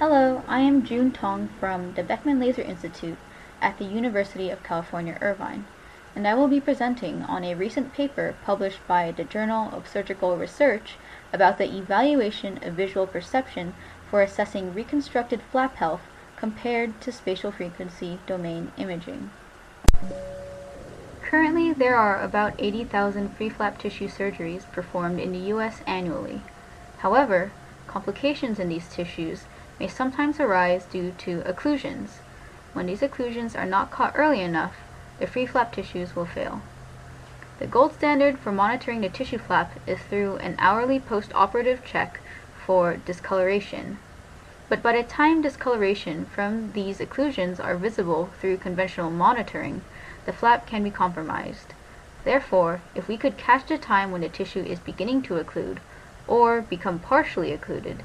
Hello, I am June Tong from the Beckman Laser Institute at the University of California, Irvine, and I will be presenting on a recent paper published by the Journal of Surgical Research about the evaluation of visual perception for assessing reconstructed flap health compared to spatial frequency domain imaging. Currently, there are about 80,000 free flap tissue surgeries performed in the U.S. annually. However, complications in these tissues may sometimes arise due to occlusions. When these occlusions are not caught early enough, the free flap tissues will fail. The gold standard for monitoring the tissue flap is through an hourly post-operative check for discoloration. But by the time discoloration from these occlusions are visible through conventional monitoring, the flap can be compromised. Therefore, if we could catch the time when the tissue is beginning to occlude, or become partially occluded,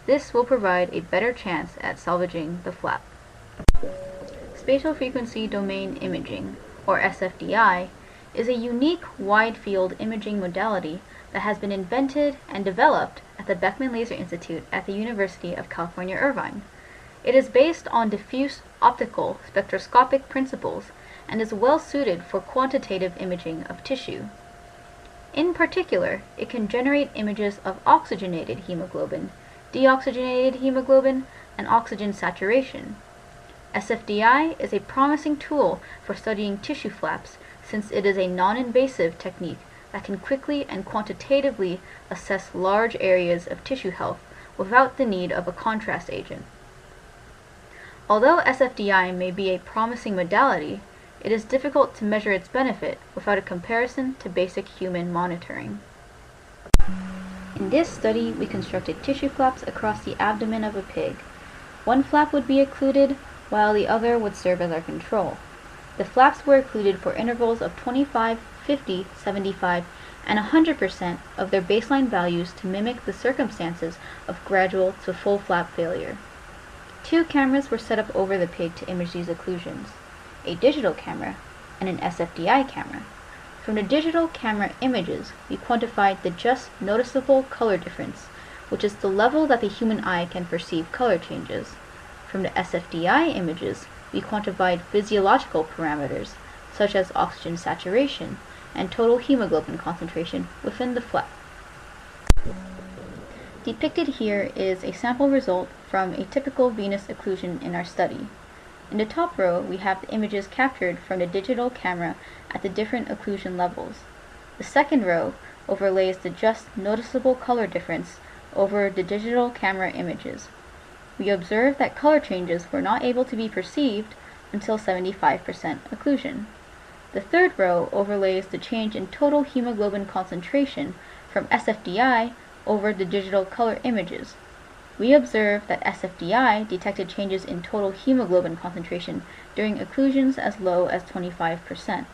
this will provide a better chance at salvaging the flap. Spatial frequency domain imaging, or SFDI, is a unique wide-field imaging modality that has been invented and developed at the Beckman Laser Institute at the University of California, Irvine. It is based on diffuse optical spectroscopic principles and is well suited for quantitative imaging of tissue. In particular, it can generate images of oxygenated hemoglobin, deoxygenated hemoglobin, and oxygen saturation. SFDI is a promising tool for studying tissue flaps since it is a non-invasive technique that can quickly and quantitatively assess large areas of tissue health without the need of a contrast agent. Although SFDI may be a promising modality, it is difficult to measure its benefit without a comparison to basic human monitoring. In this study, we constructed tissue flaps across the abdomen of a pig. One flap would be occluded, while the other would serve as our control. The flaps were occluded for intervals of 25, 50, 75, and 100% of their baseline values to mimic the circumstances of gradual to full flap failure. 2 cameras were set up over the pig to image these occlusions, a digital camera and an SFDI camera. From the digital camera images, we quantified the just noticeable color difference, which is the level that the human eye can perceive color changes. From the SFDI images, we quantified physiological parameters, such as oxygen saturation and total hemoglobin concentration within the flap. Depicted here is a sample result from a typical venous occlusion in our study. In the top row, we have the images captured from the digital camera at the different occlusion levels. The second row overlays the just noticeable color difference over the digital camera images. We observed that color changes were not able to be perceived until 75% occlusion. The third row overlays the change in total hemoglobin concentration from SFDI over the digital color images. We observed that SFDI detected changes in total hemoglobin concentration during occlusions as low as 25%.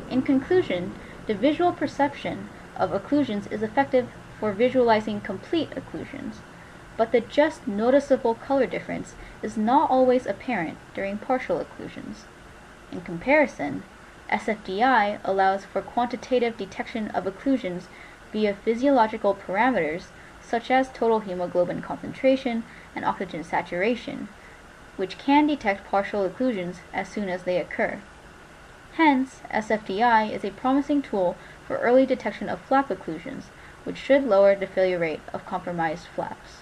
In conclusion, the visual perception of occlusions is effective for visualizing complete occlusions, but the just noticeable color difference is not always apparent during partial occlusions. In comparison, SFDI allows for quantitative detection of occlusions via physiological parameters such as total hemoglobin concentration and oxygen saturation, which can detect partial occlusions as soon as they occur. Hence, SFDI is a promising tool for early detection of flap occlusions, which should lower the failure rate of compromised flaps.